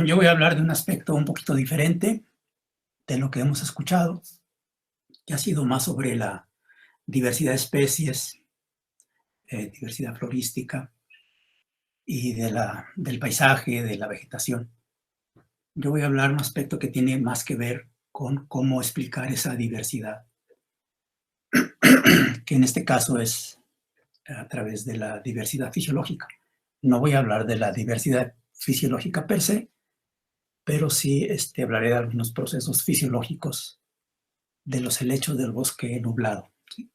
Yo voy a hablar de un aspecto un poquito diferente de lo que hemos escuchado, que ha sido más sobre la diversidad de especies, diversidad florística y del paisaje, de la vegetación. Yo voy a hablar de un aspecto que tiene más que ver con cómo explicar esa diversidad, que en este caso es a través de la diversidad fisiológica. No voy a hablar de la diversidad fisiológica per se, pero sí hablaré de algunos procesos fisiológicos de los helechos del bosque nublado, ¿sí?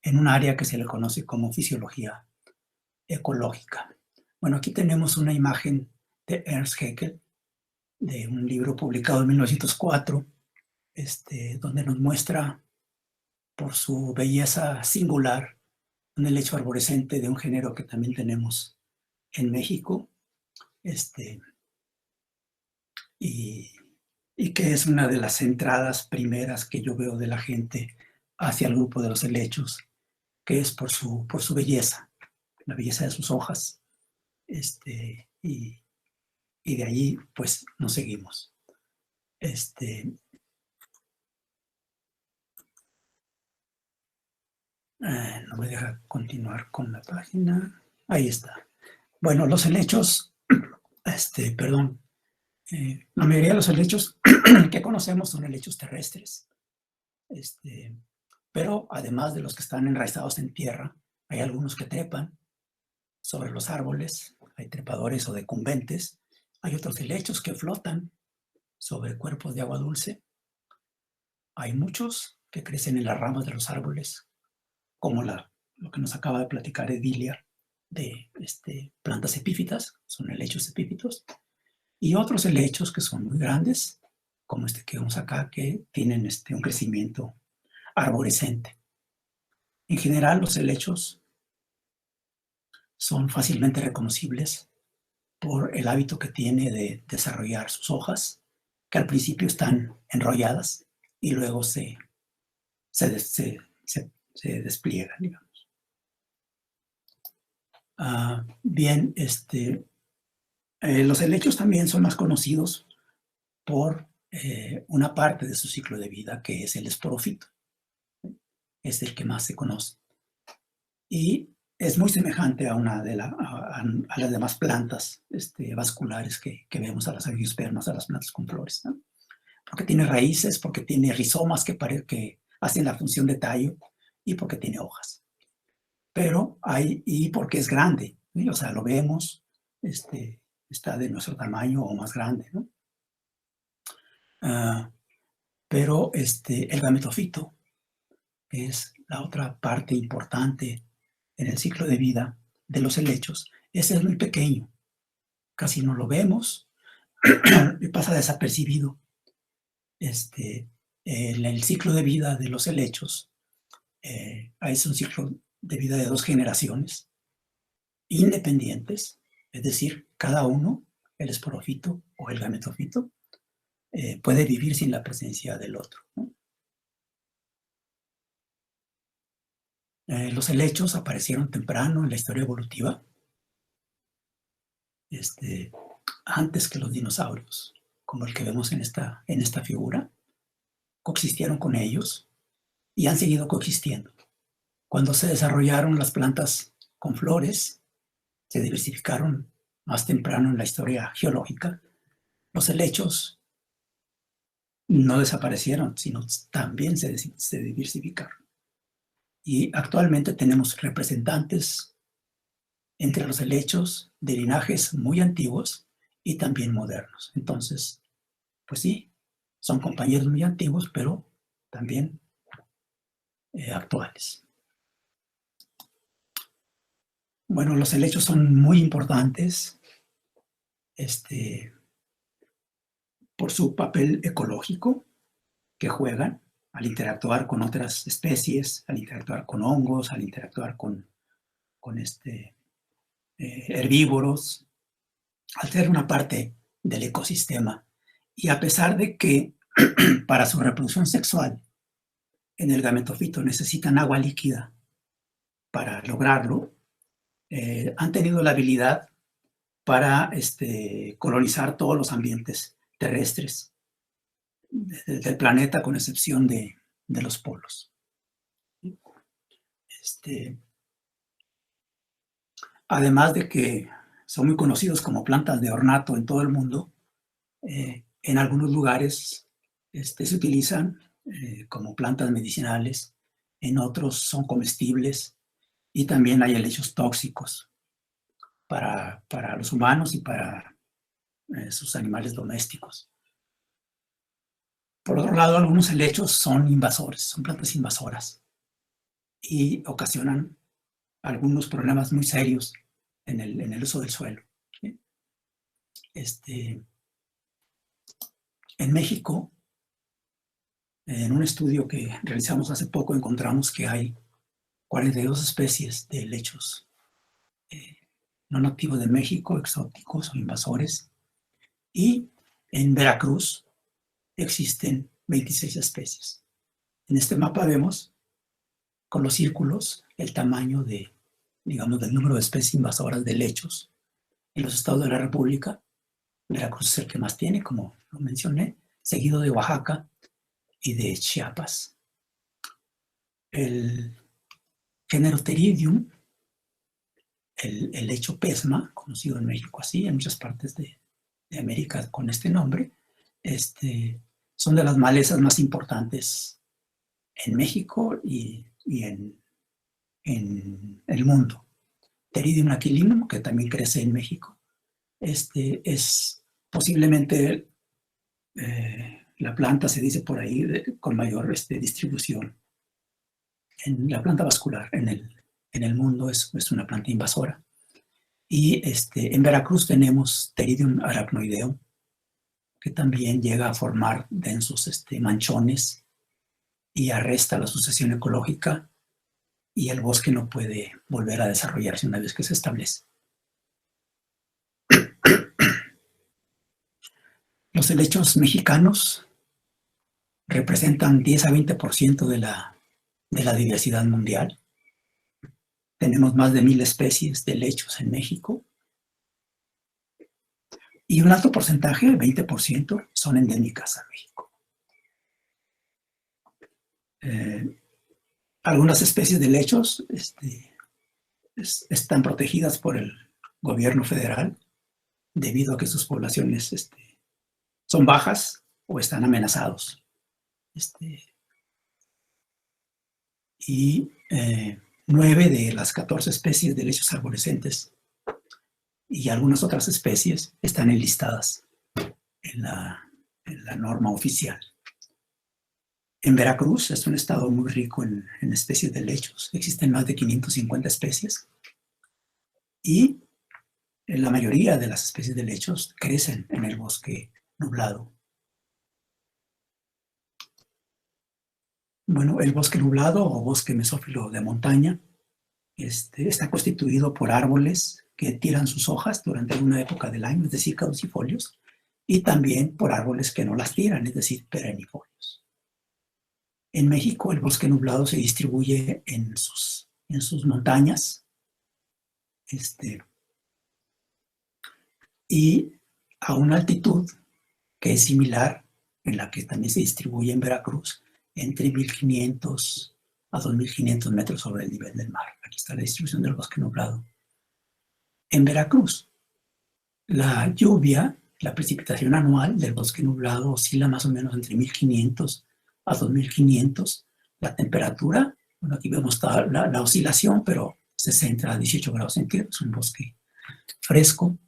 En un área que se le conoce como fisiología ecológica. Bueno, aquí tenemos una imagen de Ernst Haeckel, de un libro publicado en 1904, donde nos muestra por su belleza singular un helecho arborescente de un género que también tenemos en México, este, y, y que es una de las entradas primeras que yo veo de la gente hacia el grupo de los helechos, que es por su belleza, la belleza de sus hojas, y de allí pues nos seguimos. No me deja continuar con la página. Ahí está. Bueno, los helechos, perdón, la mayoría de los helechos que conocemos son helechos terrestres, pero además de los que están enraizados en tierra, hay algunos que trepan sobre los árboles, hay trepadores o decumbentes, hay otros helechos que flotan sobre cuerpos de agua dulce, hay muchos que crecen en las ramas de los árboles, como lo que nos acaba de platicar Edilia, de plantas epífitas, son helechos epífitos, y otros helechos que son muy grandes, como este que vemos acá, que tienen un crecimiento arborescente. En general, los helechos son fácilmente reconocibles por el hábito que tiene de desarrollar sus hojas, que al principio están enrolladas y luego se despliegan, digamos. Bien, los helechos también son más conocidos por una parte de su ciclo de vida, que es el esporofito. Es el que más se conoce. Y es muy semejante a las demás plantas vasculares que vemos, a las angiospermas, a las plantas con flores, ¿no? Porque tiene raíces, porque tiene rizomas que hacen la función de tallo y porque tiene hojas. Pero y porque es grande, ¿sí? O sea, lo vemos, está de nuestro tamaño o más grande, ¿no? Pero el gametofito, que es la otra parte importante en el ciclo de vida de los helechos, ese es muy pequeño, casi no lo vemos, y pasa desapercibido. En el ciclo de vida de los helechos, es un ciclo de vida de 2 generaciones independientes, es decir, cada uno, el esporofito o el gametofito, puede vivir sin la presencia del otro, ¿no? Los helechos aparecieron temprano en la historia evolutiva, antes que los dinosaurios, como el que vemos en esta figura, coexistieron con ellos y han seguido coexistiendo. Cuando se desarrollaron las plantas con flores, se diversificaron más temprano en la historia geológica, los helechos no desaparecieron, sino también se diversificaron. Y actualmente tenemos representantes entre los helechos de linajes muy antiguos y también modernos. Entonces, pues sí, son compañeros muy antiguos, pero también actuales. Bueno, los helechos son muy importantes por su papel ecológico que juegan al interactuar con otras especies, al interactuar con hongos, al interactuar con herbívoros, al ser una parte del ecosistema. Y a pesar de que para su reproducción sexual en el gametofito necesitan agua líquida para lograrlo, han tenido la habilidad para colonizar todos los ambientes terrestres del planeta, con excepción de los polos. Además de que son muy conocidos como plantas de ornato en todo el mundo, en algunos lugares se utilizan como plantas medicinales, en otros son comestibles, y también hay helechos tóxicos para los humanos y para sus animales domésticos. Por otro lado, algunos helechos son invasores, son plantas invasoras, y ocasionan algunos problemas muy serios en el uso del suelo. En México, en un estudio que realizamos hace poco, encontramos que hay 42 especies de helechos no nativos de México, exóticos o invasores, y en Veracruz existen 26 especies. En este mapa vemos con los círculos el tamaño del número de especies invasoras de helechos en los estados de la República. Veracruz es el que más tiene, como lo mencioné, seguido de Oaxaca y de Chiapas. El género Theridium, el helecho pesma, conocido en México así, en muchas partes de América con este nombre, son de las malezas más importantes en México y en el mundo. Theridium aquilinum, que también crece en México, es posiblemente la planta, se dice por ahí, con mayor distribución en la planta vascular en el mundo. Es una planta invasora. Y en Veracruz tenemos Theridium arachnoideum, que también llega a formar densos manchones y arresta la sucesión ecológica, y el bosque no puede volver a desarrollarse una vez que se establece. Los helechos mexicanos representan 10 a 20% de la diversidad mundial. Tenemos más de 1000 especies de helechos en México, y un alto porcentaje, el 20%, son endémicas a México. Algunas especies de helechos están protegidas por el gobierno federal debido a que sus poblaciones son bajas o están amenazados. Y 9 de las 14 especies de helechos arborescentes y algunas otras especies están enlistadas en la norma oficial. En Veracruz es un estado muy rico en especies de helechos. Existen más de 550 especies, y la mayoría de las especies de helechos crecen en el bosque nublado. Bueno, el bosque nublado o bosque mesófilo de montaña está constituido por árboles que tiran sus hojas durante una época del año, es decir, caducifolios, y también por árboles que no las tiran, es decir, perennifolios. En México, el bosque nublado se distribuye en sus montañas, y a una altitud que es similar, en la que también se distribuye en Veracruz, entre 1500 a 2500 metros sobre el nivel del mar. Aquí está la distribución del bosque nublado. En Veracruz, la lluvia, la precipitación anual del bosque nublado oscila más o menos entre 1500 a 2500. La temperatura, bueno, aquí vemos la oscilación, pero se centra a 18 grados centígrados, es un bosque fresco.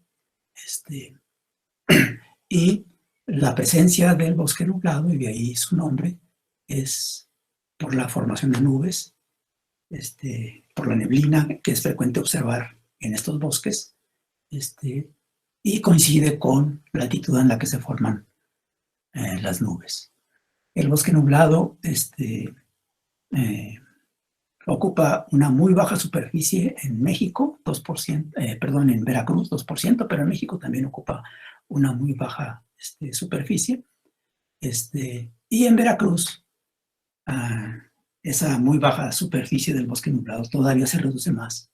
Y la presencia del bosque nublado, y de ahí su nombre, es por la formación de nubes, por la neblina que es frecuente observar en estos bosques, y coincide con la altitud en la que se forman las nubes. El bosque nublado ocupa una muy baja superficie en México, 2%, en Veracruz 2%, pero en México también ocupa una muy baja superficie. Y en Veracruz, esa muy baja superficie del bosque nublado todavía se reduce más,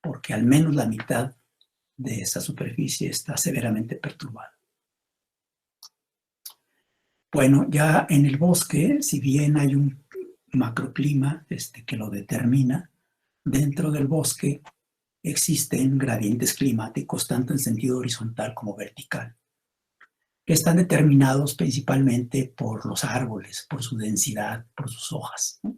porque al menos la mitad de esa superficie está severamente perturbada. Bueno, ya en el bosque, si bien hay un macroclima que lo determina, dentro del bosque existen gradientes climáticos tanto en sentido horizontal como vertical, que están determinados principalmente por los árboles, por su densidad, por sus hojas, ¿no?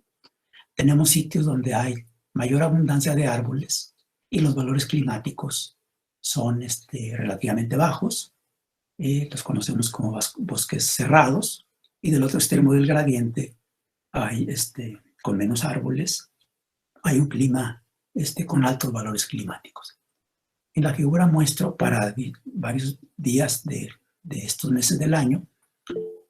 Tenemos sitios donde hay mayor abundancia de árboles y los valores climáticos son relativamente bajos, los conocemos como bosques cerrados, y del otro extremo del gradiente hay, con menos árboles, hay un clima con altos valores climáticos. En la figura muestro para varios días de estos meses del año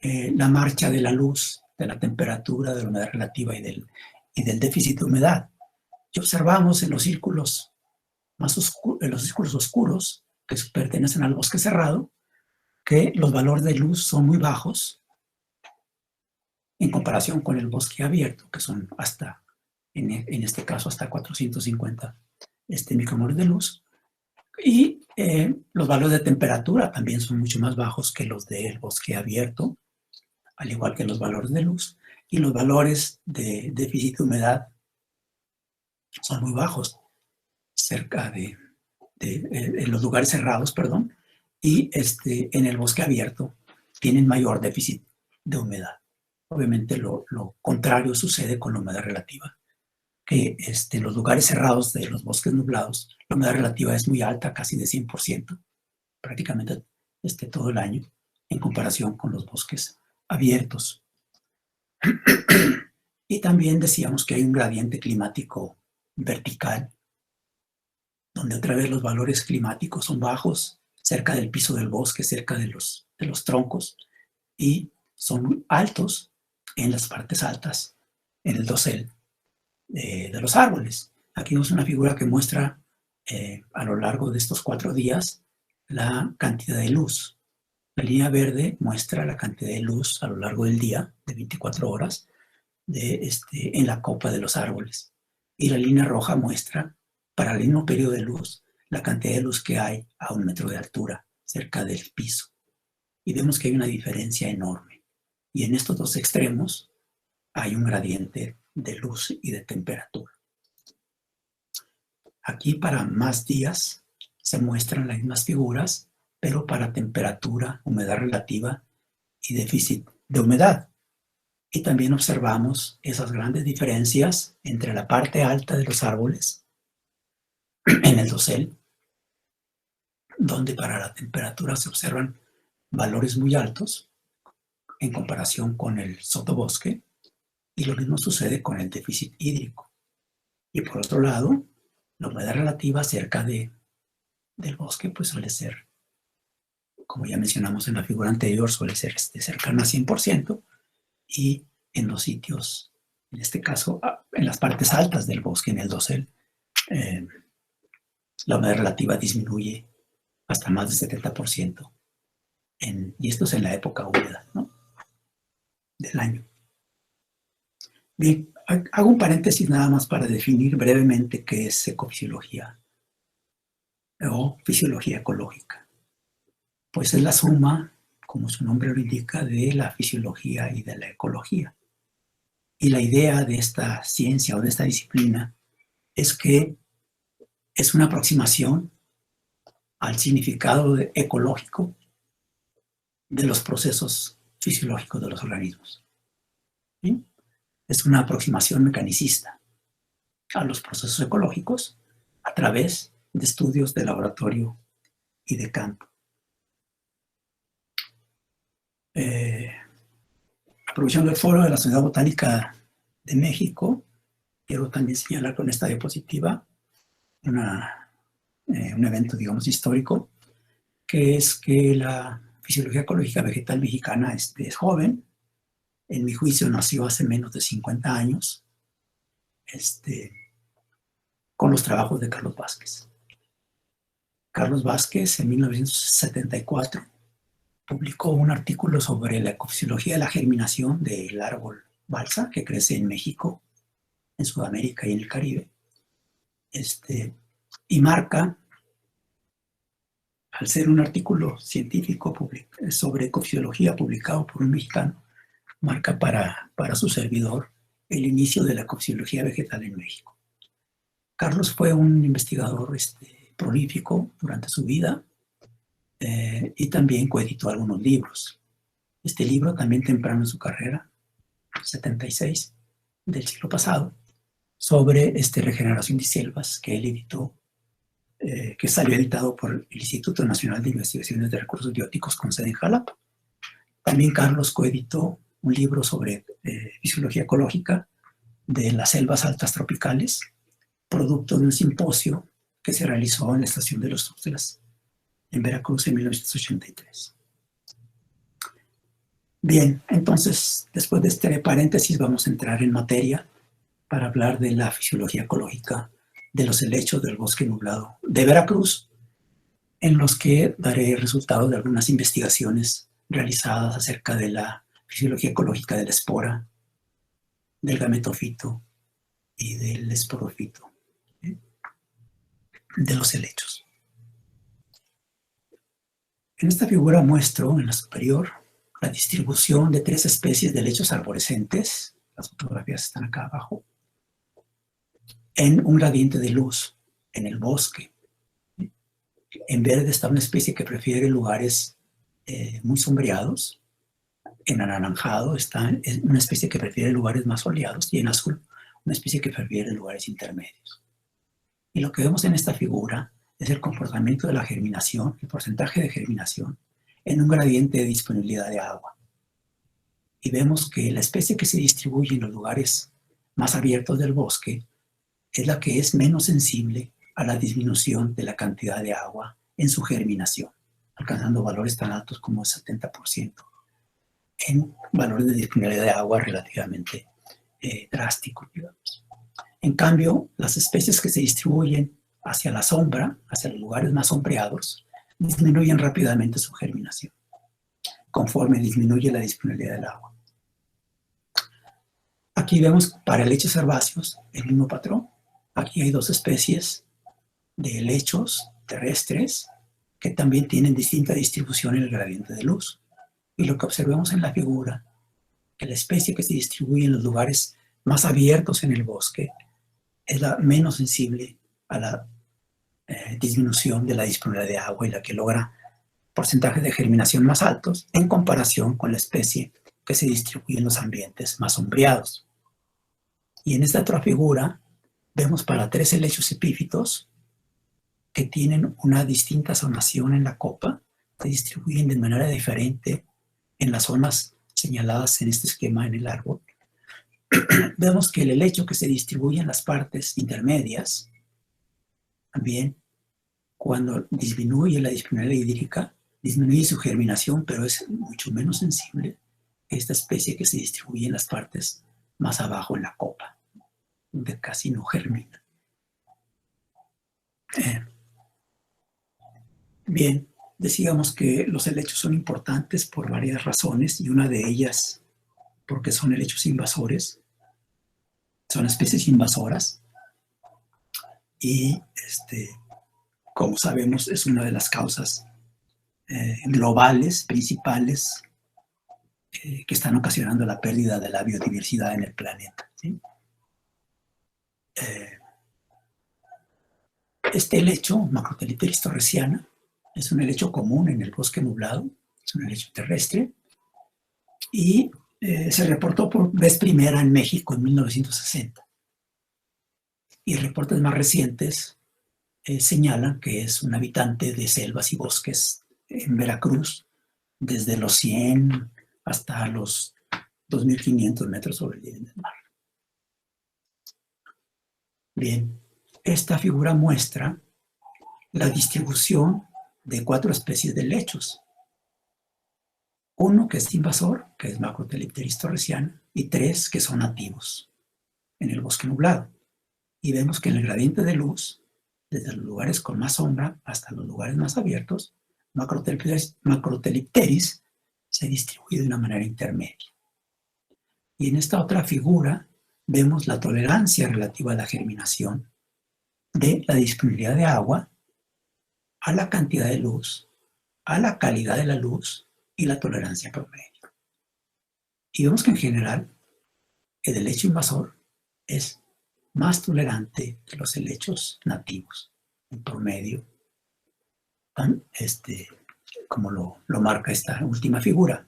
la marcha de la luz, de la temperatura, de la humedad relativa y del déficit de humedad. Y observamos en los círculos más oscuros, en los círculos oscuros que pertenecen al bosque cerrado, que los valores de luz son muy bajos en comparación con el bosque abierto, que son hasta, en este caso, hasta 450 micromoles de luz. Y los valores de temperatura también son mucho más bajos que los del bosque abierto, al igual que los valores de luz. Y los valores de déficit de humedad son muy bajos, cerca en los lugares cerrados, perdón, y en el bosque abierto tienen mayor déficit de humedad. Obviamente lo contrario sucede con la humedad relativa, que en los lugares cerrados de los bosques nublados, la humedad relativa es muy alta, casi de 100%, prácticamente todo el año, en comparación con los bosques abiertos. Y también decíamos que hay un gradiente climático vertical, donde otra vez los valores climáticos son bajos, cerca del piso del bosque, cerca de los troncos, y son muy altos en las partes altas, en el dosel de los árboles. Aquí vemos una figura que muestra a lo largo de estos 4 días la cantidad de luz. La línea verde muestra la cantidad de luz a lo largo del día, de 24 horas, en la copa de los árboles. Y la línea roja muestra, para el mismo periodo de luz, la cantidad de luz que hay a 1 metro de altura, cerca del piso. Y vemos que hay una diferencia enorme. Y en estos dos extremos hay un gradiente de luz y de temperatura. Aquí, para más días, se muestran las mismas figuras, pero para temperatura, humedad relativa y déficit de humedad. Y también observamos esas grandes diferencias entre la parte alta de los árboles en el dosel, donde para la temperatura se observan valores muy altos en comparación con el sotobosque, y lo mismo sucede con el déficit hídrico. Y por otro lado, la humedad relativa cerca del bosque pues suele ser, como ya mencionamos en la figura anterior, suele ser cercana a 100%, y en los sitios, en este caso, en las partes altas del bosque, en el dosel, la humedad relativa disminuye hasta más del 70%, y esto es en la época húmeda, ¿no?, del año. Bien, hago un paréntesis nada más para definir brevemente qué es ecofisiología o fisiología ecológica. Pues es la suma, como su nombre lo indica, de la fisiología y de la ecología. Y la idea de esta ciencia o de esta disciplina es que es una aproximación al significado ecológico de los procesos fisiológicos de los organismos. ¿Sí? Es una aproximación mecanicista a los procesos ecológicos a través de estudios de laboratorio y de campo. Aprovechando el foro de la Sociedad Botánica de México, quiero también señalar con esta diapositiva un evento, digamos, histórico, que es que la fisiología ecológica vegetal mexicana es joven. En mi juicio nació hace menos de 50 años, con los trabajos de Carlos Vázquez. Carlos Vázquez, en 1974, publicó un artículo sobre la ecofisiología de la germinación del árbol balsa, que crece en México, en Sudamérica y en el Caribe, y marca al ser un artículo científico sobre ecofisiología publicado por un mexicano, marca para su servidor el inicio de la ecofisiología vegetal en México. Carlos fue un investigador prolífico durante su vida y también coeditó algunos libros. Este libro, también temprano en su carrera, 76 del siglo pasado, sobre regeneración de selvas, que él editó, que salió editado por el Instituto Nacional de Investigaciones de Recursos Bióticos con sede en Jalapa. También Carlos coeditó un libro sobre fisiología ecológica de las selvas altas tropicales, producto de un simposio que se realizó en la Estación de los Tuxtlas, en Veracruz, en 1983. Bien, entonces, después de este paréntesis, vamos a entrar en materia para hablar de la fisiología ecológica de los helechos del bosque nublado de Veracruz, en los que daré resultados de algunas investigaciones realizadas acerca de la fisiología ecológica de la espora, del gametofito y del esporofito de los helechos. En esta figura muestro en la superior la distribución de 3 especies de helechos arborescentes, las fotografías están acá abajo, en un gradiente de luz en el bosque. En verde está una especie que prefiere lugares muy sombreados, en anaranjado está una especie que prefiere lugares más soleados y en azul una especie que prefiere lugares intermedios. Y lo que vemos en esta figura es el comportamiento de la germinación, el porcentaje de germinación, en un gradiente de disponibilidad de agua. Y vemos que la especie que se distribuye en los lugares más abiertos del bosque es la que es menos sensible a la disminución de la cantidad de agua en su germinación, alcanzando valores tan altos como el 70% en valores de disponibilidad de agua relativamente drásticos, digamos. En cambio, las especies que se distribuyen hacia la sombra, hacia los lugares más sombreados, disminuyen rápidamente su germinación, conforme disminuye la disponibilidad del agua. Aquí vemos para helechos herbáceos el mismo patrón. Aquí hay 2 especies de helechos terrestres que también tienen distinta distribución en el gradiente de luz. Y lo que observamos en la figura, que la especie que se distribuye en los lugares más abiertos en el bosque es la menos sensible a la disminución de la disponibilidad de agua y la que logra porcentajes de germinación más altos en comparación con la especie que se distribuye en los ambientes más sombreados. Y en esta otra figura vemos para 3 helechos epífitos que tienen una distinta zonación en la copa, se distribuyen de manera diferente en las zonas señaladas en este esquema en el árbol. Vemos que el helecho que se distribuye en las partes intermedias, también cuando disminuye la disponibilidad hídrica, disminuye su germinación, pero es mucho menos sensible que esta especie que se distribuye en las partes más abajo en la copa, donde casi no germina. Bien, decíamos que los helechos son importantes por varias razones, y una de ellas porque son helechos invasores, son especies invasoras, y como sabemos es una de las causas globales, principales, que están ocasionando la pérdida de la biodiversidad en el planeta, ¿sí? Este helecho, Macrothelipteris torresiana, es un helecho común en el bosque nublado, es un helecho terrestre, y se reportó por vez primera en México en 1960. Y reportes más recientes señalan que es un habitante de selvas y bosques en Veracruz, desde los 100 hasta los 2.500 metros sobre el nivel del mar. Bien, esta figura muestra la distribución de 4 especies de helechos. Uno que es invasor, que es Macrothelipteris torresiana, y 3 que son nativos en el bosque nublado. Y vemos que en el gradiente de luz, desde los lugares con más sombra hasta los lugares más abiertos, Macrothelipteris se distribuye de una manera intermedia. Y en esta otra figura vemos la tolerancia relativa a la germinación de la disponibilidad de agua a la cantidad de luz a la calidad de la luz y la tolerancia promedio. Y vemos que en general el helecho invasor es más tolerante que los helechos nativos, en promedio, como lo marca esta última figura.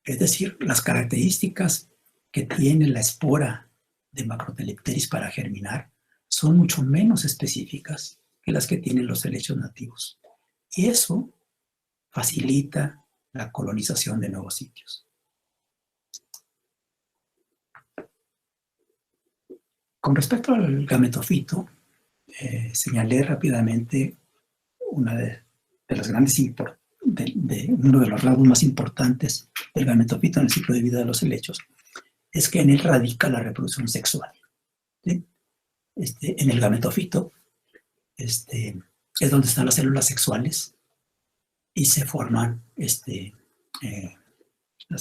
Es decir, las características que tiene la espora de Macrotelepteris para germinar son mucho menos específicas que las que tienen los helechos nativos. Y eso facilita la colonización de nuevos sitios. Con respecto al gametofito, señalé rápidamente una de las grandes uno de los rasgos más importantes del gametofito en el ciclo de vida de los helechos es que en él radica la reproducción sexual. ¿Sí? En el gametofito es donde están las células sexuales y se forman las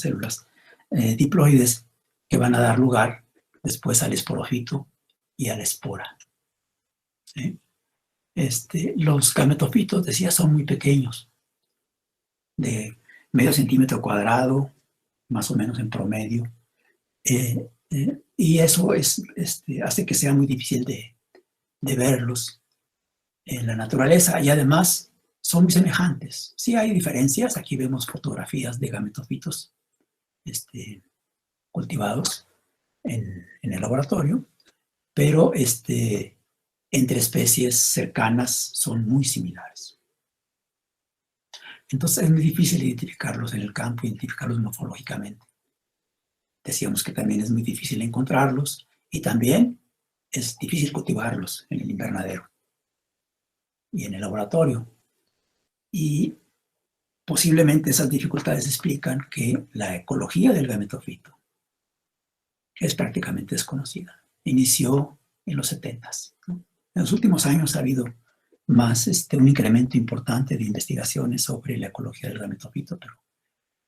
células diploides que van a dar lugar después al esporofito y a la espora. ¿Sí? Los gametofitos, decía, son muy pequeños, de medio centímetro cuadrado, más o menos en promedio, y eso hace que sea muy difícil de verlos en la naturaleza, y además son muy semejantes. Sí hay diferencias, aquí vemos fotografías de gametofitos cultivados en el laboratorio, pero entre especies cercanas son muy similares. Entonces es muy difícil identificarlos en el campo, identificarlos morfológicamente. Decíamos que también es muy difícil encontrarlos y también es difícil cultivarlos en el invernadero y en el laboratorio. Y posiblemente esas dificultades explican que la ecología del gametofito es prácticamente desconocida. Inició en los 70s, ¿no? En los últimos años ha habido más un incremento importante de investigaciones sobre la ecología del gametofito, pero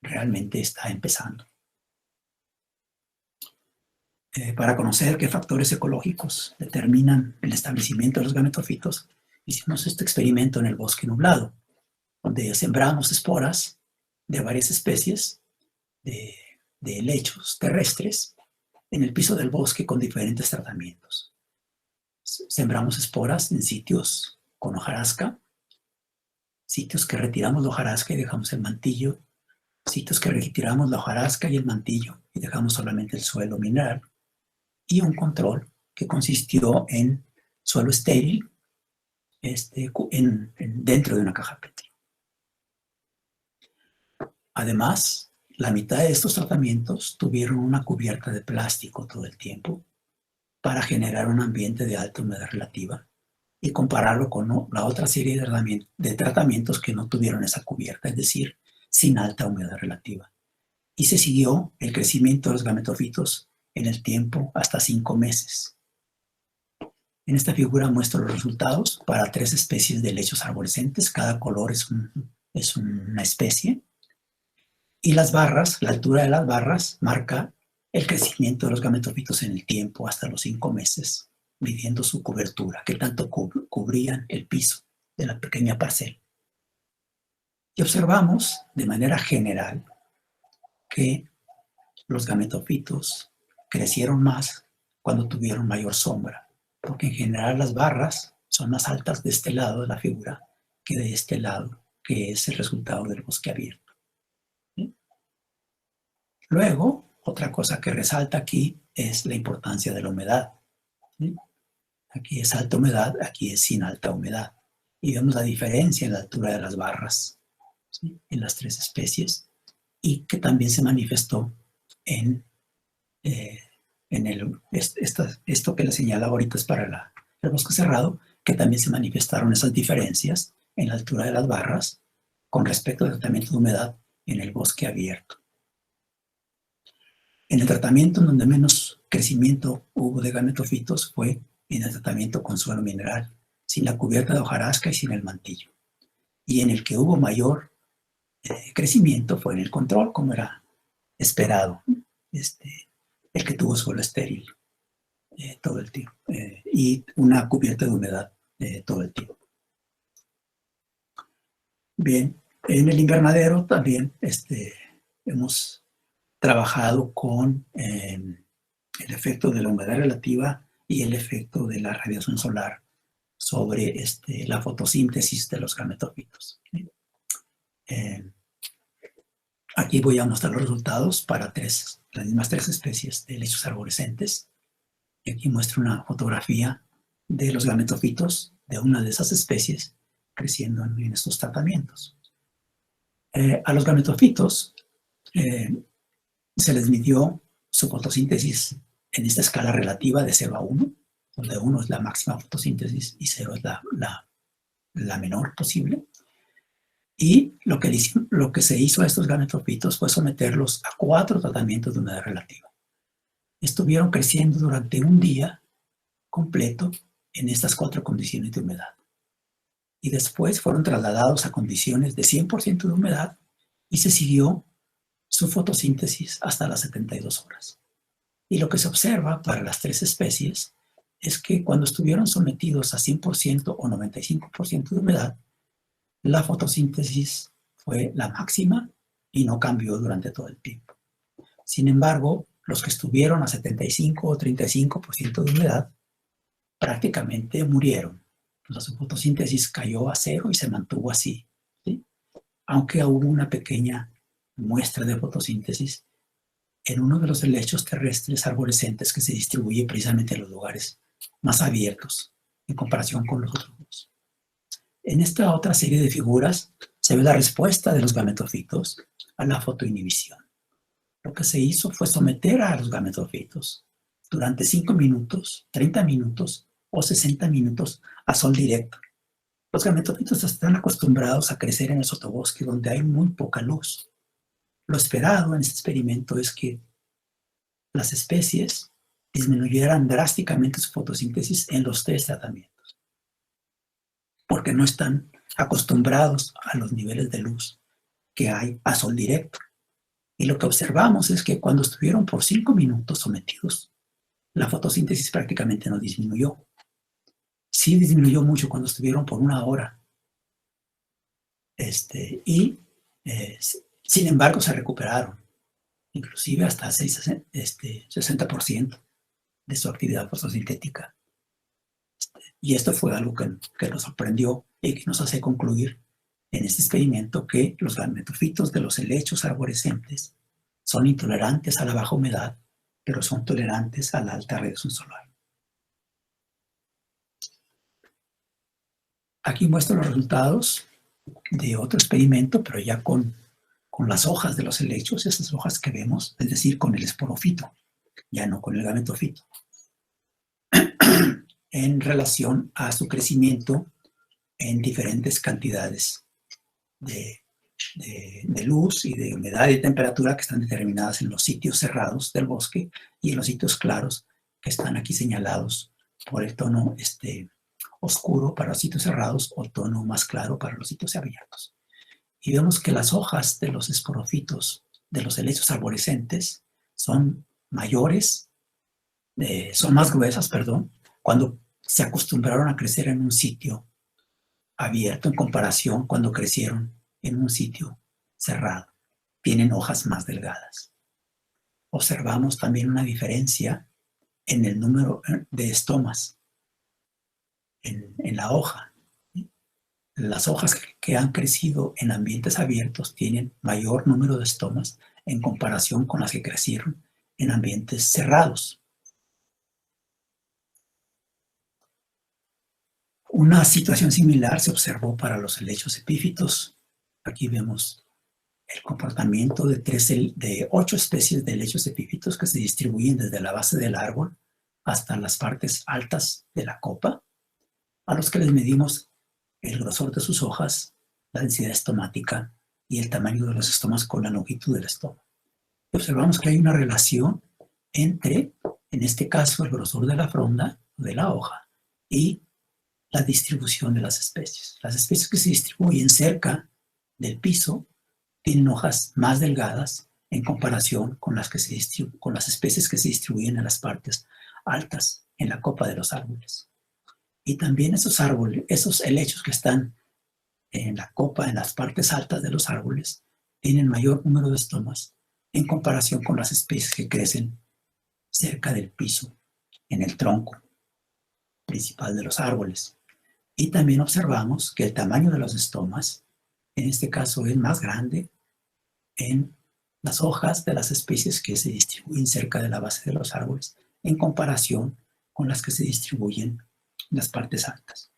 realmente está empezando. Para conocer qué factores ecológicos determinan el establecimiento de los gametofitos, hicimos este experimento en el bosque nublado, donde sembramos esporas de varias especies de helechos terrestres en el piso del bosque con diferentes tratamientos. Sembramos esporas en sitios con hojarasca, sitios que retiramos la hojarasca y dejamos el mantillo, sitios que retiramos la hojarasca y el mantillo y dejamos solamente el suelo mineral, y un control que consistió en suelo estéril dentro de una caja Petri. Además, la mitad de estos tratamientos tuvieron una cubierta de plástico todo el tiempo para generar un ambiente de alta humedad relativa y compararlo con la otra serie de tratamientos que no tuvieron esa cubierta, es decir, sin alta humedad relativa. Y se siguió el crecimiento de los gametofitos en el tiempo hasta 5 meses. En esta figura muestro los resultados para 3 especies de helechos arborescentes. Cada color es una especie. Y las barras, la altura de las barras, marca el crecimiento de los gametofitos en el tiempo hasta los 5 meses, midiendo su cobertura, que tanto cubrían el piso de la pequeña parcela. Y observamos de manera general que los gametofitos crecieron más cuando tuvieron mayor sombra, porque en general las barras son más altas de este lado de la figura que de este lado, que es el resultado del bosque abierto. ¿Sí? Luego, otra cosa que resalta aquí es la importancia de la humedad. ¿Sí? Aquí es alta humedad, aquí es sin alta humedad. Y vemos la diferencia en la altura de las barras, ¿sí? En las 3 especies, y que también se manifestó en esto que les señalaba ahorita es para el bosque cerrado, que también se manifestaron esas diferencias en la altura de las barras con respecto al tratamiento de humedad en el bosque abierto. En el tratamiento donde menos crecimiento hubo de gametofitos fue en el tratamiento con suelo mineral, sin la cubierta de hojarasca y sin el mantillo. Y en el que hubo mayor crecimiento fue en el control, como era esperado, el que tuvo suelo estéril todo el tiempo y una cubierta de humedad todo el tiempo. Bien, en el invernadero también hemos trabajado con el efecto de la humedad relativa y el efecto de la radiación solar sobre la fotosíntesis de los gametofitos. Aquí voy a mostrar los resultados para las mismas tres especies de helechos arborescentes. Y aquí muestro una fotografía de los gametofitos de una de esas especies creciendo en estos tratamientos. A los gametofitos se les midió su fotosíntesis en esta escala relativa de 0 a 1, donde 1 es la máxima fotosíntesis y 0 es la menor posible. Y lo que se hizo a estos gametofitos fue someterlos a 4 tratamientos de humedad relativa. Estuvieron creciendo durante un día completo en estas 4 condiciones de humedad. Y después fueron trasladados a condiciones de 100% de humedad y se siguió su fotosíntesis hasta las 72 horas. Y lo que se observa para las 3 especies es que cuando estuvieron sometidos a 100% o 95% de humedad, la fotosíntesis fue la máxima y no cambió durante todo el tiempo. Sin embargo, los que estuvieron a 75 o 35% de humedad prácticamente murieron. Su fotosíntesis cayó a 0 y se mantuvo así, ¿sí? Aunque hubo una pequeña muestra de fotosíntesis en uno de los helechos terrestres arborescentes que se distribuye precisamente en los lugares más abiertos en comparación con los otros dos. En esta otra serie de figuras se ve la respuesta de los gametofitos a la fotoinhibición. Lo que se hizo fue someter a los gametofitos durante 5 minutos, 30 minutos o 60 minutos a sol directo. Los gametofitos están acostumbrados a crecer en el sotobosque donde hay muy poca luz. Lo esperado en este experimento es que las especies disminuyeran drásticamente su fotosíntesis en los 3 tratamientos, porque no están acostumbrados a los niveles de luz que hay a sol directo. Y lo que observamos es que cuando estuvieron por 5 minutos sometidos, la fotosíntesis prácticamente no disminuyó. Sí disminuyó mucho cuando estuvieron por 1 hora. Sin embargo, se recuperaron, inclusive hasta 60% de su actividad fotosintética. Y esto fue algo que nos sorprendió y que nos hace concluir en este experimento que los gametofitos de los helechos arborescentes son intolerantes a la baja humedad, pero son tolerantes a la alta radiación solar. Aquí muestro los resultados de otro experimento, pero ya con las hojas de los helechos, esas hojas que vemos, es decir, con el esporofito, ya no con el gametofito, en relación a su crecimiento en diferentes cantidades de luz y de humedad y temperatura que están determinadas en los sitios cerrados del bosque y en los sitios claros que están aquí señalados por el tono oscuro para los sitios cerrados o tono más claro para los sitios abiertos. Y vemos que las hojas de los esporofitos de los helechos arborescentes son mayores, son más gruesas, perdón, cuando se acostumbraron a crecer en un sitio abierto en comparación cuando crecieron en un sitio cerrado. Tienen hojas más delgadas. Observamos también una diferencia en el número de estomas en la hoja. Las hojas que han crecido en ambientes abiertos tienen mayor número de estomas en comparación con las que crecieron en ambientes cerrados. Una situación similar se observó para los helechos epífitos. Aquí vemos el comportamiento de 8 especies de helechos epífitos que se distribuyen desde la base del árbol hasta las partes altas de la copa, a los que les medimos el grosor de sus hojas, la densidad estomática y el tamaño de los estomas con la longitud del estoma. Y observamos que hay una relación entre, en este caso, el grosor de la fronda, de la hoja, y la distribución de las especies. Las especies que se distribuyen cerca del piso tienen hojas más delgadas en comparación con las especies que se distribuyen en las partes altas en la copa de los árboles. Y también esos helechos que están en la copa, en las partes altas de los árboles, tienen mayor número de estomas en comparación con las especies que crecen cerca del piso, en el tronco principal de los árboles. Y también observamos que el tamaño de los estomas, en este caso, es más grande en las hojas de las especies que se distribuyen cerca de la base de los árboles en comparación con las que se distribuyen en las partes altas.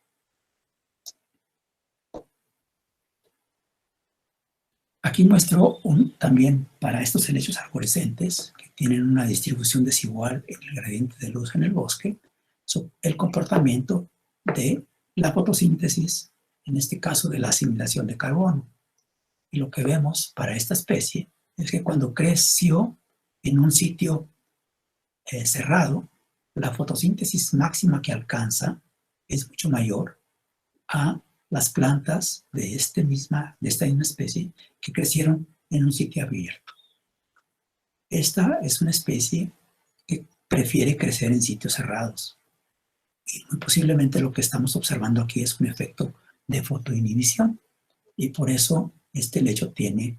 Aquí muestro también para estos helechos arborescentes que tienen una distribución desigual en el gradiente de luz en el bosque, el comportamiento de la fotosíntesis, en este caso de la asimilación de carbono. Y lo que vemos para esta especie es que cuando creció en un sitio cerrado, la fotosíntesis máxima que alcanza es mucho mayor a las plantas de esta misma especie que crecieron en un sitio abierto. Esta es una especie que prefiere crecer en sitios cerrados. Y muy posiblemente lo que estamos observando aquí es un efecto de fotoinhibición. Y por eso este helecho tiene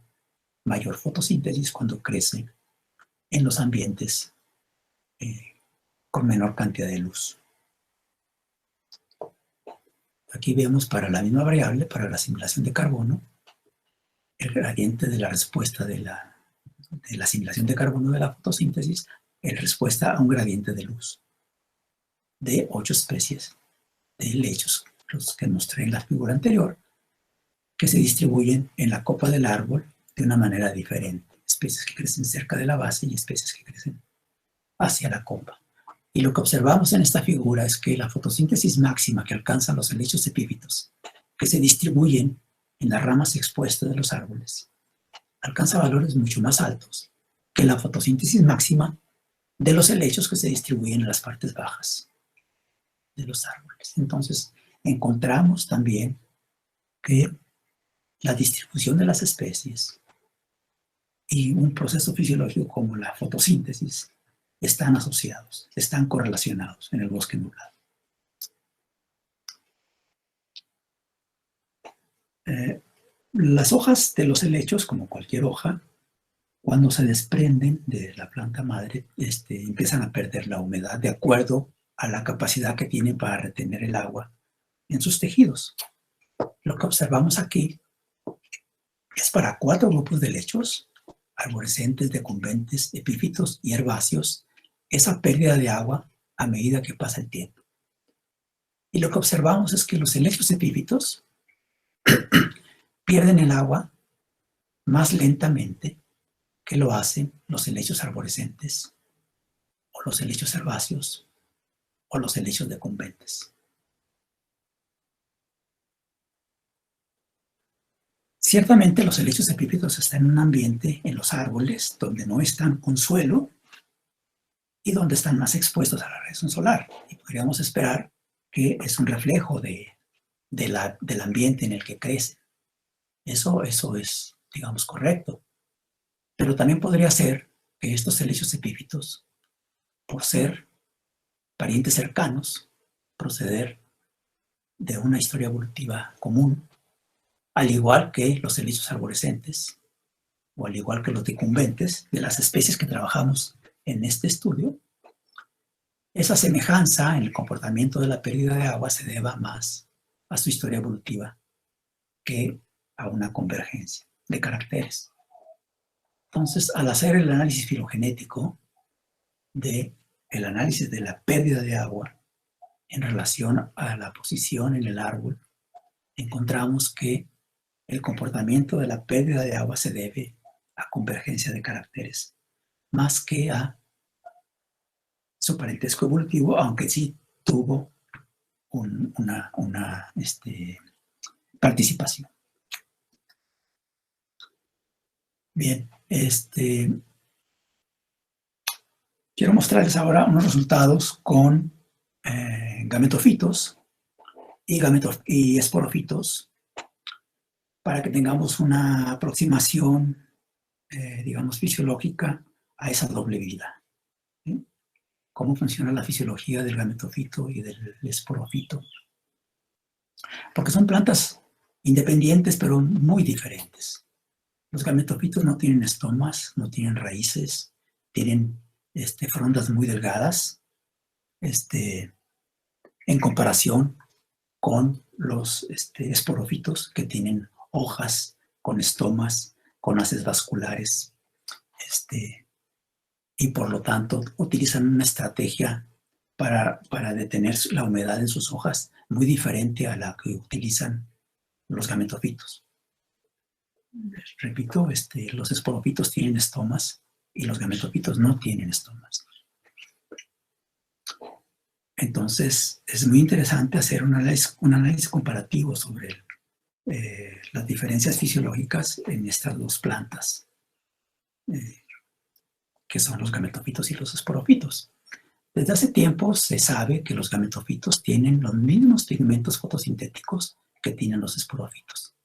mayor fotosíntesis cuando crece en los ambientes con menor cantidad de luz. Aquí vemos para la misma variable, para la asimilación de carbono, el gradiente de la respuesta de la asimilación de carbono de la fotosíntesis en respuesta a un gradiente de luz de 8 especies de helechos, los que mostré en la figura anterior, que se distribuyen en la copa del árbol de una manera diferente. Especies que crecen cerca de la base y especies que crecen hacia la copa. Y lo que observamos en esta figura es que la fotosíntesis máxima que alcanzan los helechos epífitos, que se distribuyen en las ramas expuestas de los árboles, alcanza valores mucho más altos que la fotosíntesis máxima de los helechos que se distribuyen en las partes bajas de los árboles. Entonces, encontramos también que la distribución de las especies y un proceso fisiológico como la fotosíntesis están asociados, están correlacionados en el bosque nublado. Las hojas de los helechos, como cualquier hoja, cuando se desprenden de la planta madre, empiezan a perder la humedad de acuerdo a la capacidad que tienen para retener el agua en sus tejidos. Lo que observamos aquí es para 4 grupos de helechos, arborescentes, decumbentes, epífitos y herbáceos, esa pérdida de agua a medida que pasa el tiempo. Y lo que observamos es que los helechos epífitos pierden el agua más lentamente que lo hacen los helechos arborescentes, o los helechos herbáceos, o los helechos decumbentes. Ciertamente los helechos epífitos están en un ambiente, en los árboles, donde no están con suelo y donde están más expuestos a la radiación solar. Y podríamos esperar que es un reflejo del ambiente en el que crecen. Eso es, digamos, correcto. Pero también podría ser que estos helechos epífitos, por ser parientes cercanos, proceder de una historia evolutiva común, al igual que los helechos arborescentes, o al igual que los decumbentes, de las especies que trabajamos en este estudio, esa semejanza en el comportamiento de la pérdida de agua se deba más a su historia evolutiva que a una convergencia de caracteres. Entonces, al hacer el análisis filogenético del análisis de la pérdida de agua en relación a la posición en el árbol, encontramos que el comportamiento de la pérdida de agua se debe a convergencia de caracteres, más que a su parentesco evolutivo, aunque sí tuvo una participación. Bien, quiero mostrarles ahora unos resultados con gametofitos y esporofitos para que tengamos una aproximación, digamos, fisiológica a esa doble vida. ¿Sí? Cómo funciona la fisiología del gametofito y del esporofito. Porque son plantas independientes, pero muy diferentes. Los gametofitos no tienen estomas, no tienen raíces, tienen frondas muy delgadas, en comparación con los esporófitos, que tienen hojas con estomas, con haces vasculares, y por lo tanto utilizan una estrategia para detener la humedad en sus hojas muy diferente a la que utilizan los gametofitos. Repito, los esporófitos tienen estomas y los gametofitos no tienen estomas. Entonces, es muy interesante hacer un análisis comparativo sobre las diferencias fisiológicas en estas dos plantas, que son los gametofitos y los esporófitos. Desde hace tiempo se sabe que los gametofitos tienen los mismos pigmentos fotosintéticos que tienen los esporófitos.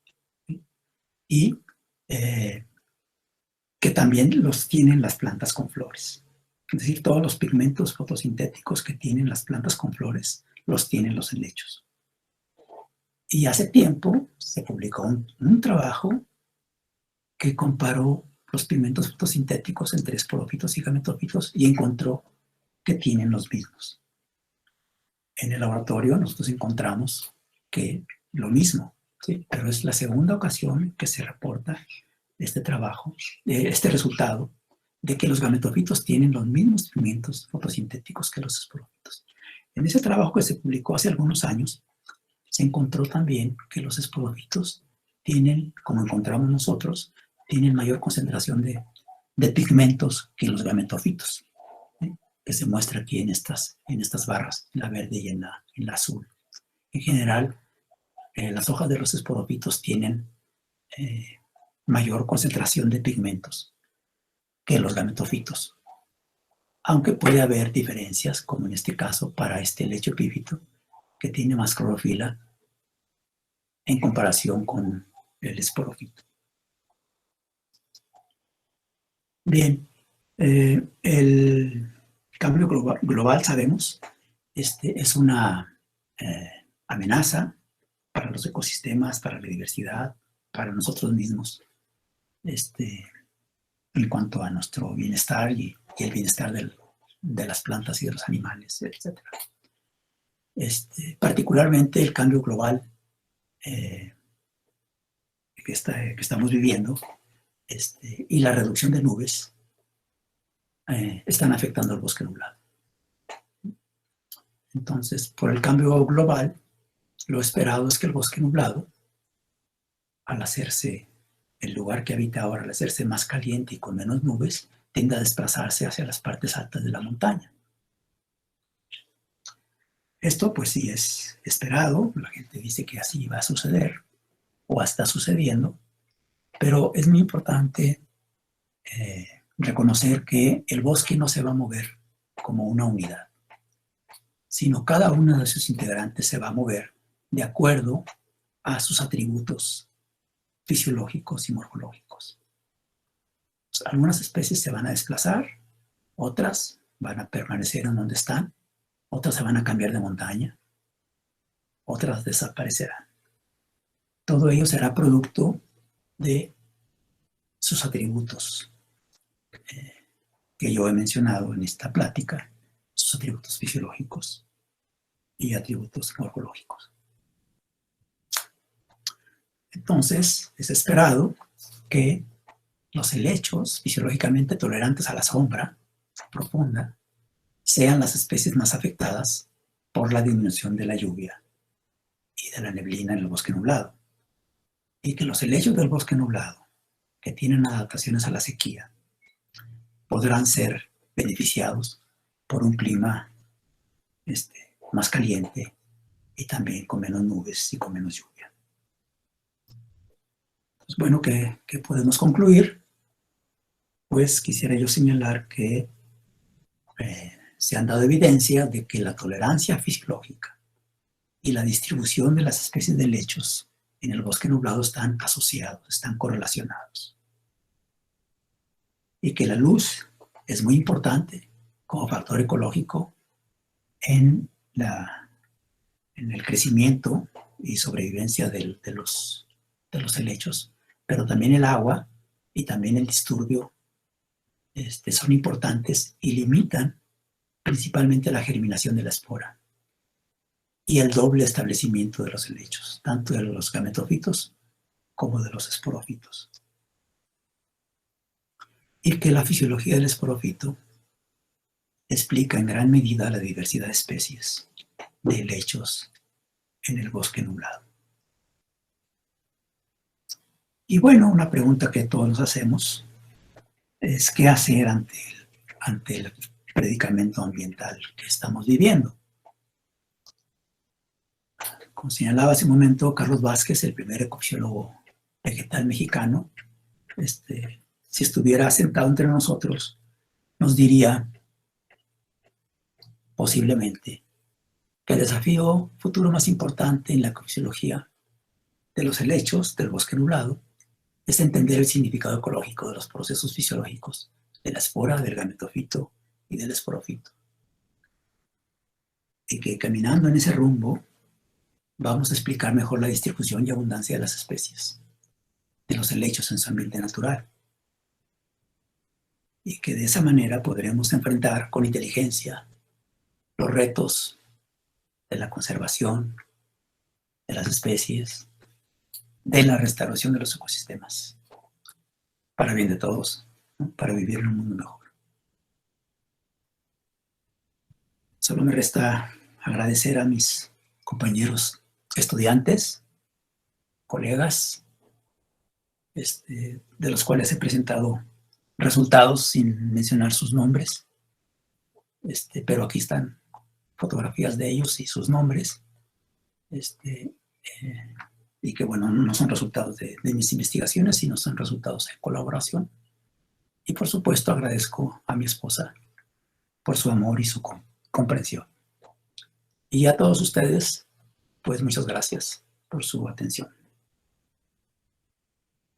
Y que también los tienen las plantas con flores. Es decir, todos los pigmentos fotosintéticos que tienen las plantas con flores los tienen los helechos. Y hace tiempo se publicó un trabajo que comparó los pigmentos fotosintéticos entre esporófitos y gametofitos y encontró que tienen los mismos. En el laboratorio nosotros encontramos que lo mismo, ¿sí? Pero es la segunda ocasión que se reporta este trabajo, este resultado, de que los gametofitos tienen los mismos pigmentos fotosintéticos que los esporófitos. En ese trabajo que se publicó hace algunos años, se encontró también que los esporófitos tienen, como encontramos nosotros, tienen mayor concentración de pigmentos que los gametofitos, ¿sí? Que se muestra aquí en estas barras, en la verde y en la azul. En general, las hojas de los esporófitos tienen mayor concentración de pigmentos que los gametofitos, aunque puede haber diferencias, como en este caso para este helecho epífito, que tiene más clorofila en comparación con el esporófito. Bien, el cambio global, sabemos, es una amenaza para los ecosistemas, para la diversidad, para nosotros mismos, en cuanto a nuestro bienestar y el bienestar de las plantas y de los animales, etc. Particularmente el cambio global que estamos viviendo y la reducción de nubes están afectando al bosque nublado. Entonces, por el cambio global, lo esperado es que el bosque nublado, al hacerse el lugar que habita ahora, al hacerse más caliente y con menos nubes, tiende a desplazarse hacia las partes altas de la montaña. Esto pues sí es esperado, la gente dice que así va a suceder, o está sucediendo, pero es muy importante reconocer que el bosque no se va a mover como una unidad, sino cada uno de sus integrantes se va a mover de acuerdo a sus atributos fisiológicos y morfológicos. Algunas especies se van a desplazar, otras van a permanecer en donde están, otras se van a cambiar de montaña, otras desaparecerán. Todo ello será producto de sus atributos que yo he mencionado en esta plática, sus atributos fisiológicos y atributos morfológicos. Entonces, es esperado que los helechos fisiológicamente tolerantes a la sombra profunda sean las especies más afectadas por la disminución de la lluvia y de la neblina en el bosque nublado. Y que los helechos del bosque nublado, que tienen adaptaciones a la sequía, podrán ser beneficiados por un clima más caliente y también con menos nubes y con menos lluvia. Pues bueno, ¿qué podemos concluir? Pues quisiera yo señalar que se han dado evidencia de que la tolerancia fisiológica y la distribución de las especies de helechos en el bosque nublado están asociados, están correlacionados. Y que la luz es muy importante como factor ecológico en el crecimiento y sobrevivencia de los de los helechos, pero también el agua y también el disturbio son importantes y limitan principalmente la germinación de la espora y el doble establecimiento de los helechos, tanto de los gametofitos como de los esporófitos. Y que la fisiología del esporófito explica en gran medida la diversidad de especies de helechos en el bosque nublado. Y bueno, una pregunta que todos nos hacemos es qué hacer ante el predicamento ambiental que estamos viviendo. Como señalaba hace un momento Carlos Vázquez, el primer ecofisiólogo vegetal mexicano, si estuviera sentado entre nosotros, nos diría posiblemente que el desafío futuro más importante en la ecofisiología de los helechos del bosque nublado es entender el significado ecológico de los procesos fisiológicos de la espora, del gametofito y del esporófito. Y que caminando en ese rumbo vamos a explicar mejor la distribución y abundancia de las especies, de los helechos en su ambiente natural. Y que de esa manera podremos enfrentar con inteligencia los retos de la conservación de las especies, de la restauración de los ecosistemas, para bien de todos, ¿no? Para vivir en un mundo mejor. Solo me resta agradecer a mis compañeros estudiantes, colegas, de los cuales he presentado resultados sin mencionar sus nombres, pero aquí están fotografías de ellos y sus nombres, y que bueno, no son resultados de mis investigaciones, sino son resultados de colaboración. Y por supuesto agradezco a mi esposa por su amor y su comprensión. Y a todos ustedes, pues muchas gracias por su atención.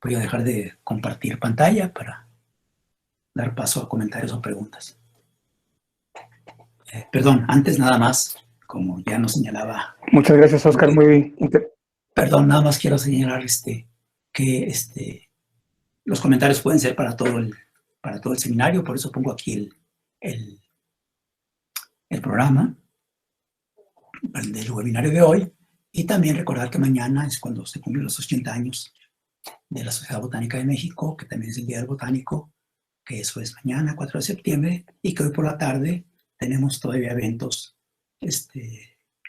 Voy a dejar de compartir pantalla para dar paso a comentarios o preguntas. Perdón, antes nada más, como ya nos señalaba. Muchas gracias, Oscar. Perdón, nada más quiero señalar que los comentarios pueden ser para todo el seminario, por eso pongo aquí el programa del webinario de hoy, y también recordar que mañana es cuando se cumplen los 80 años de la Sociedad Botánica de México, que también es el Día del Botánico, que eso es mañana, 4 de septiembre, y que hoy por la tarde tenemos todavía eventos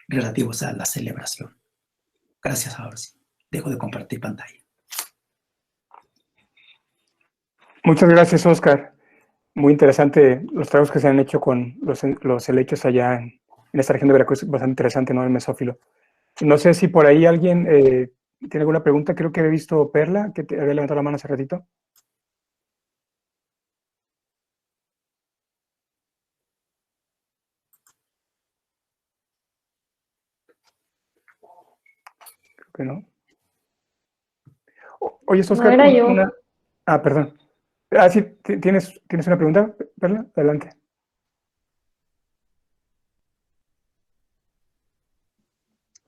relativos a la celebración. Gracias, ahora sí. Dejo de compartir pantalla. Muchas gracias, Oscar. Muy interesante los trabajos que se han hecho con los helechos allá en esta región de Veracruz, bastante interesante, ¿no? El mesófilo. No sé si por ahí alguien tiene alguna pregunta. Creo que he visto Perla, que te había levantado la mano hace ratito. Creo que no. Oye, Oscar, no era yo. Perdón. Sí, ¿tienes una pregunta, Perla? Adelante.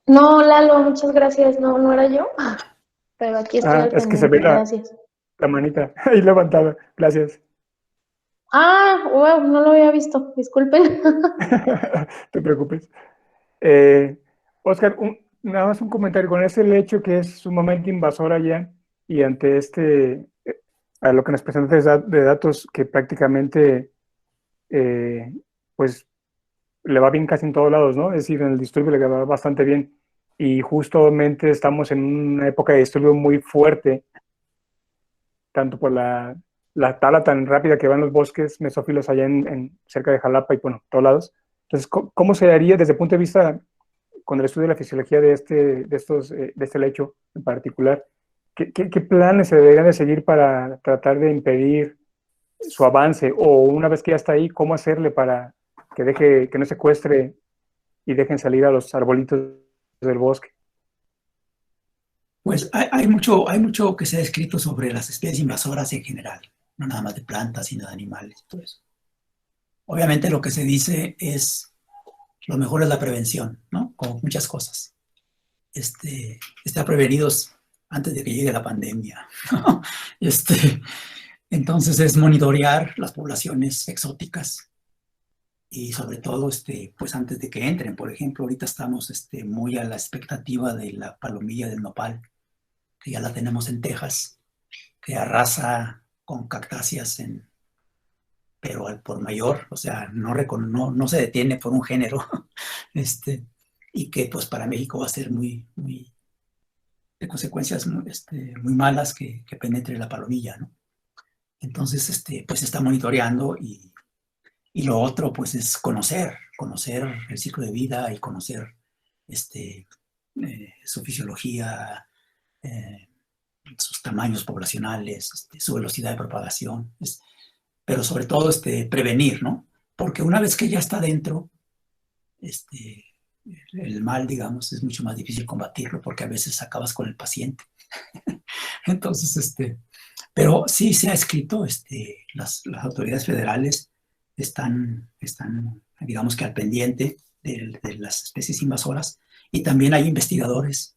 No, Lalo, muchas gracias. No era yo, pero aquí estoy al Es que se pendiente. ve Gracias. la manita ahí levantada. Gracias. Wow, no lo había visto. Disculpen. No te preocupes. Oscar, nada más un comentario con ese hecho que es sumamente invasor allá y ante a lo que nos presentas de datos que prácticamente pues le va bien casi en todos lados, ¿no? Es decir, en el disturbio le va bastante bien y justamente estamos en una época de disturbio muy fuerte, tanto por la tala tan rápida que van los bosques mesófilos allá cerca de Jalapa y bueno, todos lados. Entonces, ¿cómo se haría desde el punto de vista con el estudio de la fisiología de este lecho en particular, ¿qué planes se deberían de seguir para tratar de impedir su avance? O una vez que ya está ahí, ¿cómo hacerle para que no secuestre y dejen salir a los arbolitos del bosque? Pues hay mucho que se ha escrito sobre las especies invasoras en general, no nada más de plantas, sino de animales, todo eso. Obviamente lo que se dice es, lo mejor es la prevención, ¿no? Como muchas cosas. Estar prevenidos antes de que llegue la pandemia. Entonces es monitorear las poblaciones exóticas y sobre todo, pues antes de que entren. Por ejemplo, ahorita estamos muy a la expectativa de la palomilla del nopal, que ya la tenemos en Texas, que arrasa con cactáceas pero al por mayor, o sea, no se detiene por un género, y que pues para México va a ser muy, muy, de consecuencias muy malas que penetre la palomilla, ¿no? Entonces, pues se está monitoreando y lo otro, pues es conocer el ciclo de vida y conocer su fisiología, sus tamaños poblacionales, su velocidad de propagación, pero sobre todo prevenir, ¿no? Porque una vez que ya está dentro, el mal, digamos, es mucho más difícil combatirlo porque a veces acabas con el paciente. Entonces, pero sí se ha escrito, las autoridades federales están, digamos que al pendiente de las especies invasoras y también hay investigadores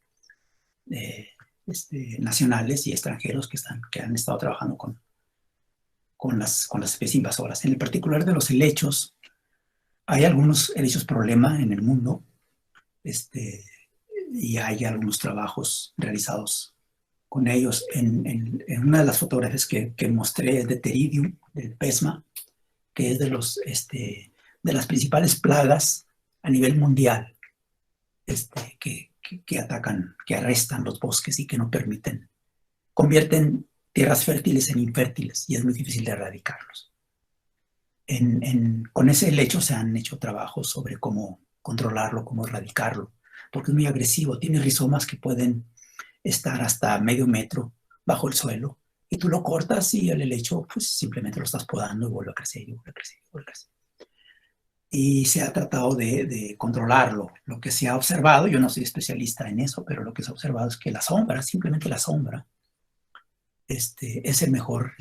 nacionales y extranjeros que han estado trabajando con las especies invasoras. En el particular de los helechos, hay algunos helechos problema en el mundo, y hay algunos trabajos realizados con ellos. En una de las fotografías que mostré es de Theridium, del PESMA, que es de las principales plagas a nivel mundial, que atacan, que arrestan los bosques y que no permiten, convierten tierras fértiles en infértiles y es muy difícil de erradicarlos. Con ese helecho se han hecho trabajos sobre cómo controlarlo, cómo erradicarlo, porque es muy agresivo, tiene rizomas que pueden estar hasta medio metro bajo el suelo, y tú lo cortas y el helecho pues simplemente lo estás podando y vuelve a crecer y vuelve a crecer y vuelve a crecer. Y se ha tratado de controlarlo. Lo que se ha observado, yo no soy especialista en eso, pero lo que se ha observado es que la sombra, simplemente la sombra, es el mejor,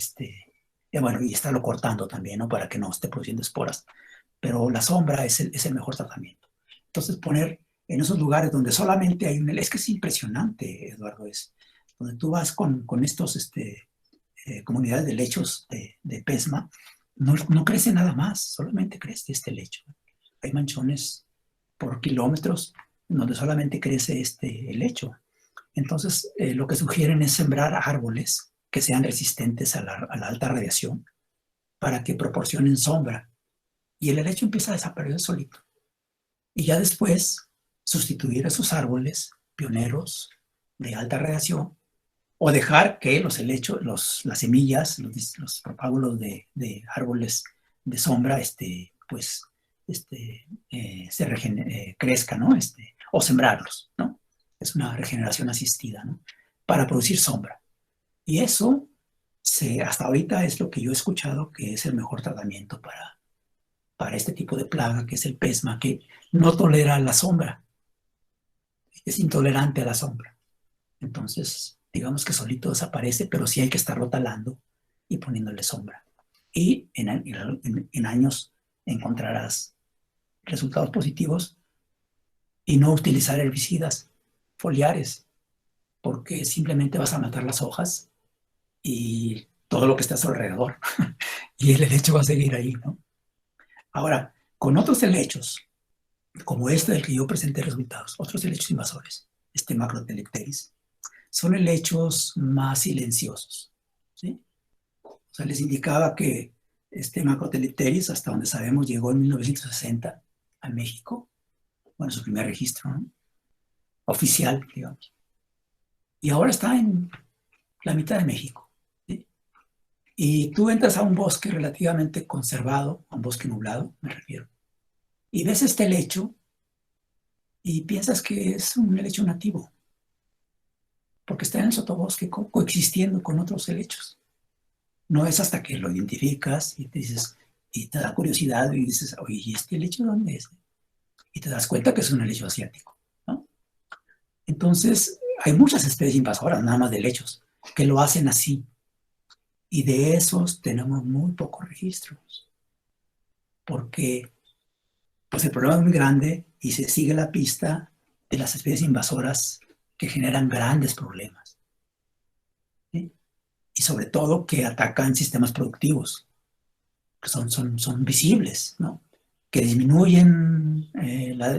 bueno, y estarlo cortando también, ¿no? Para que no esté produciendo esporas, pero la sombra es el mejor tratamiento. Entonces poner en esos lugares donde solamente hay es que es impresionante, Eduardo, donde tú vas con estos comunidades de lechos de PESMA, no crece nada más, solamente crece este lecho. Hay manchones por kilómetros donde solamente crece helecho. Entonces, lo que sugieren es sembrar árboles que sean resistentes a la alta radiación para que proporcionen sombra. Y el helecho empieza a desaparecer solito. Y ya después, sustituir esos árboles pioneros de alta radiación o dejar que los helechos, las semillas, los propágulos de árboles de sombra, crezcan, ¿no? O sembrarlos, ¿no? Es una regeneración asistida, ¿no? Para producir sombra. Y eso, hasta ahorita es lo que yo he escuchado que es el mejor tratamiento para este tipo de plaga, que es el PESMA, que no tolera la sombra. Es intolerante a la sombra. Entonces, digamos que solito desaparece, pero sí hay que estarlo talando y poniéndole sombra. Y en años encontrarás resultados positivos y no utilizar herbicidas foliares, porque simplemente vas a matar las hojas y todo lo que está a su alrededor. Y el helecho va a seguir ahí, ¿no? Ahora, con otros helechos, como este del que yo presenté resultados, otros helechos invasores, Macrotelecteris, son helechos más silenciosos, ¿sí? O sea, les indicaba que Macrotelecteris, hasta donde sabemos, llegó en 1960 a México, bueno, su primer registro, ¿no? Oficial, digamos. Y ahora está en la mitad de México, ¿sí? Y tú entras a un bosque relativamente conservado, a un bosque nublado, me refiero, y ves este helecho y piensas que es un helecho nativo, porque está en el sotobosque coexistiendo con otros helechos. No es hasta que lo identificas y te dices, y te da curiosidad y dices, oye, ¿y este helecho dónde es? Y te das cuenta que es un helecho asiático, ¿no? Entonces, hay muchas especies invasoras, nada más de helechos, que lo hacen así. Y de esos tenemos muy pocos registros. Porque pues el problema es muy grande y se sigue la pista de las especies invasoras que generan grandes problemas. y sobre todo que atacan sistemas productivos, que son visibles, ¿no? Que disminuyen,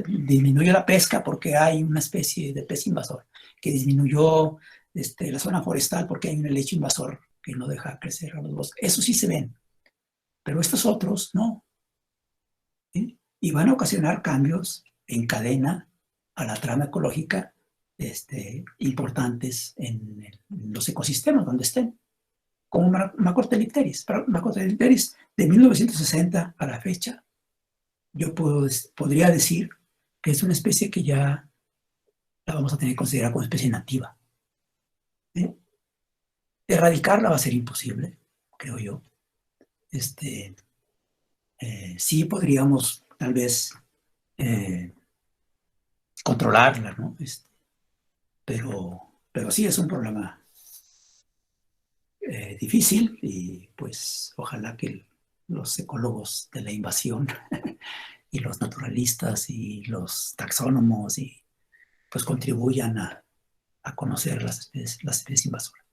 disminuye la pesca porque hay una especie de pez invasor, que disminuyó la zona forestal porque hay un helecho invasor que no deja crecer a los bosques. Eso sí se ven, pero estos otros no. ¿Sí? Y van a ocasionar cambios en cadena a la trama ecológica importantes en los ecosistemas donde estén, como Macrothelipteris. Macrothelipteris de 1960 a la fecha, yo podría decir que es una especie que ya la vamos a tener que considerar como especie nativa. ¿Sí? Erradicarla va a ser imposible, creo yo. Sí podríamos tal vez controlarla, ¿no? Pero sí es un problema difícil y pues ojalá que los ecólogos de la invasión y los naturalistas y los taxónomos y pues contribuyan a conocer las especies invasoras.